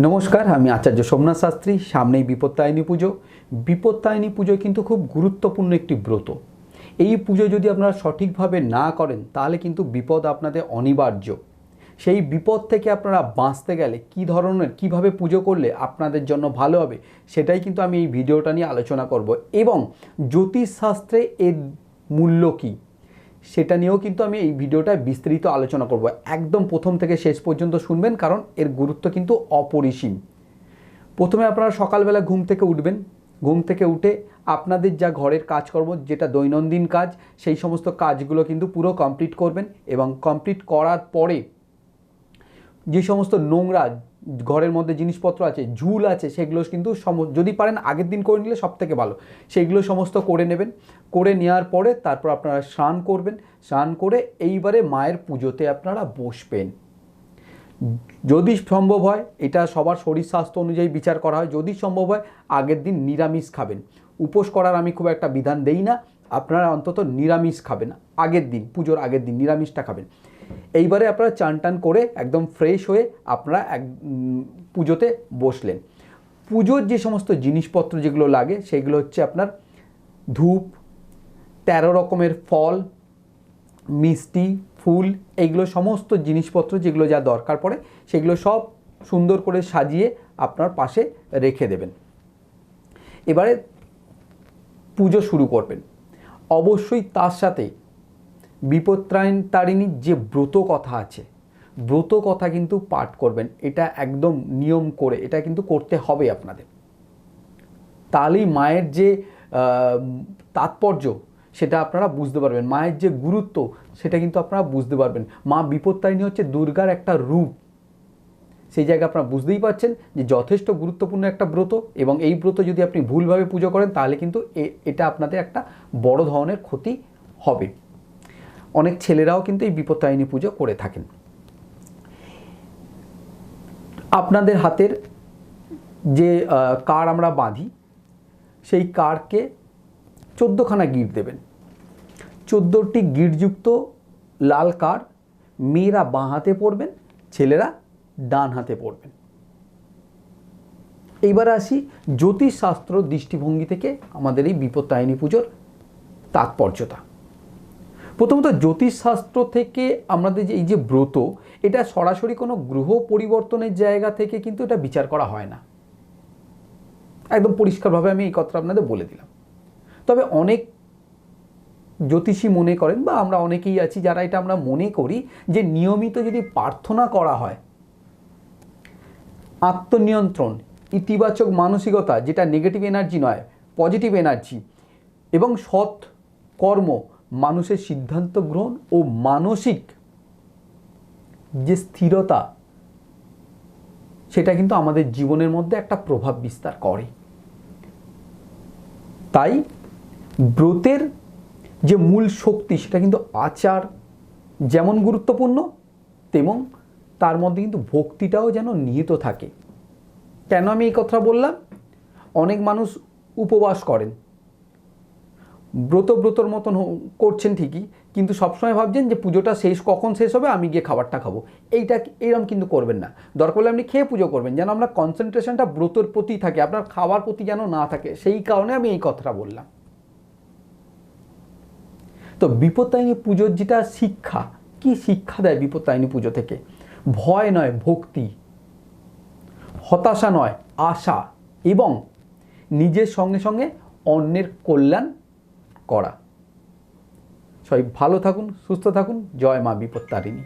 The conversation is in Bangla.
নমস্কার, আমি আচার্য সোমনাথ শাস্ত্রী। সামনেই বিপত্তায়নী পুজো। বিপত্তায়নী পুজো কিন্তু খুব গুরুত্বপূর্ণ একটি ব্রত। এই পুজো যদি আপনারা সঠিকভাবে না করেন তাহলে কিন্তু বিপদ আপনাদের অনিবার্য। সেই বিপদ থেকে আপনারা বাঁচতে গেলে কিভাবে পুজো করলে আপনাদের জন্য ভালো হবে সেটাই কিন্তু আমি এই ভিডিওটা নিয়ে আলোচনা করব, এবং জ্যোতিষশাস্ত্রে এর মূল্য কী সেটা নিয়েও কিন্তু আমি এই ভিডিওটায় বিস্তারিত আলোচনা করব। একদম প্রথম থেকে শেষ পর্যন্ত শুনবেন, কারণ এর গুরুত্ব কিন্তু অপরিসীম। প্রথমে আপনারা সকালবেলা ঘুম থেকে উঠবেন। ঘুম থেকে উঠে আপনাদের যা ঘরের কাজকর্ম, যেটা দৈনন্দিন কাজ, সেই সমস্ত কাজগুলো কিন্তু পুরো কমপ্লিট করবেন। এবং কমপ্লিট করার পরে যে সমস্ত নোংরা ঘরের মধ্যে জিনিসপত্র আছে, ঝুল আছে, সেগুলো কিন্তু যদি পারেন আগের দিন করে নিলে সব থেকে ভালো। সেইগুলো সমস্ত করে নেবেন। করে নেওয়ার পরে তারপর আপনারা স্নান করবেন। স্নান করে এইবারে মায়ের পুজোতে আপনারা বসবেন। যদি সম্ভব হয়, এটা সবার শরীর স্বাস্থ্য অনুযায়ী বিচার করা হয়, যদি সম্ভব হয় আগের দিন নিরামিষ খাবেন। উপোস করার আমি খুব একটা বিধান দেই না, আপনারা অন্তত নিরামিষ খাবেন। আগের দিন, পুজোর আগের দিন নিরামিষটা খাবেন। এইবারে আপনারা চান টান করে একদম ফ্রেশ হয়ে আপনারা পুজোতে বসলেন। পুজোর যে সমস্ত জিনিসপত্র যেগুলো লাগে সেগুলো হচ্ছে আপনার ধূপ, 13 রকমের ফল, মিষ্টি, ফুল, এইগুলো সমস্ত জিনিসপত্র যেগুলো যা দরকার পড়ে সেগুলো সব সুন্দর করে সাজিয়ে আপনার পাশে রেখে দেবেন। এবারে পুজো শুরু করবেন। অবশ্যই তার সাথে বিপত্তারিণীর যে ব্রত কথা আছে, ব্রত কথা কিন্তু পাঠ করবেন। এটা একদম নিয়ম করে, এটা কিন্তু করতে হবে আপনাদের। তাহলেই মায়ের যে তাৎপর্য সেটা আপনারা বুঝতে পারবেন, মায়ের যে গুরুত্ব সেটা কিন্তু আপনারা বুঝতে পারবেন। মা বিপত্তারিণী হচ্ছে দুর্গার একটা রূপ। সেই জায়গায় আপনারা বুঝতেই পারছেন যে যথেষ্ট গুরুত্বপূর্ণ একটা ব্রত, এবং এই ব্রত যদি আপনি ভুলভাবে পুজো করেন তাহলে কিন্তু এটা আপনাদের একটা বড় ধরনের ক্ষতি হবে। অনেক ছেলেরাও কিন্তু এই বিপত্তারিণী পুজো করে থাকেন। আপনাদের হাতের যে কার আমরা বাঁধি, সেই কারকে 14খানা গিঁট দেবেন। 14টি গিঁটযুক্ত লাল কার মেয়েরা বাঁ হাতে পরবেন, ছেলেরা ডান হাতে পরবেন। এইবার আসি জ্যোতিষশাস্ত্র দৃষ্টিভঙ্গি থেকে আমাদের এই বিপত্তারিণী পুজোর তাৎপর্যতা। প্রথমত জ্যোতিষশাস্ত্র থেকে আমাদের যে এই যে ব্রত, এটা সরাসরি কোনো গ্রহ পরিবর্তনের জায়গা থেকে কিন্তু এটা বিচার করা হয় না। একদম পরিষ্কারভাবে আমি এই কথাটা আপনাদের বলে দিলাম। তবে অনেক জ্যোতিষী মনে করেন, বা আমরা অনেকেই আছি যারা এটা আমরা মনে করি, যে নিয়মিত যদি প্রার্থনা করা হয়, আত্মনিয়ন্ত্রণ, ইতিবাচক মানসিকতা, যেটা নেগেটিভ এনার্জি নয় পজিটিভ এনার্জি, এবং সৎ কর্ম, মানুষের সিদ্ধান্ত গ্রহণ ও মানসিক যে স্থিরতা, সেটা কিন্তু আমাদের জীবনের মধ্যে একটা প্রভাব বিস্তার করে। তাই ব্রতের যে মূল শক্তি সেটা কিন্তু আচার যেমন গুরুত্বপূর্ণ, তেমন তার মধ্যে কিন্তু ভক্তিটাও যেন নিহিত থাকে। কেন আমি এই কথা বললাম? অনেক মানুষ উপবাস করেন, ব্রতর মতন করছেন ঠিকই, কিন্তু সবসময় ভাবছেন যে পুজোটা কখন শেষ হবে, আমি গিয়ে খাবারটা খাবো। এইরকম কিন্তু করবেন না। দরকার হলে আপনি খেয়ে পুজো করবেন, যেন আপনার কনসেন্ট্রেশনটা ব্রতর প্রতি থাকে, আপনার খাওয়ার প্রতি যেন না থাকে। সেই কারণে আমি এই কথাটা বললাম। তো বিপত্তারিণী পুজোর যেটা শিক্ষা, কি শিক্ষা দেয় বিপত্তারিণী পুজো থেকে? ভয় নয় ভক্তি, হতাশা নয় আশা, এবং নিজের সঙ্গে সঙ্গে অন্যের কল্যাণ করা। সবাই ভালো থাকুন, সুস্থ থাকুন। জয় মা বিপত্তারিণী।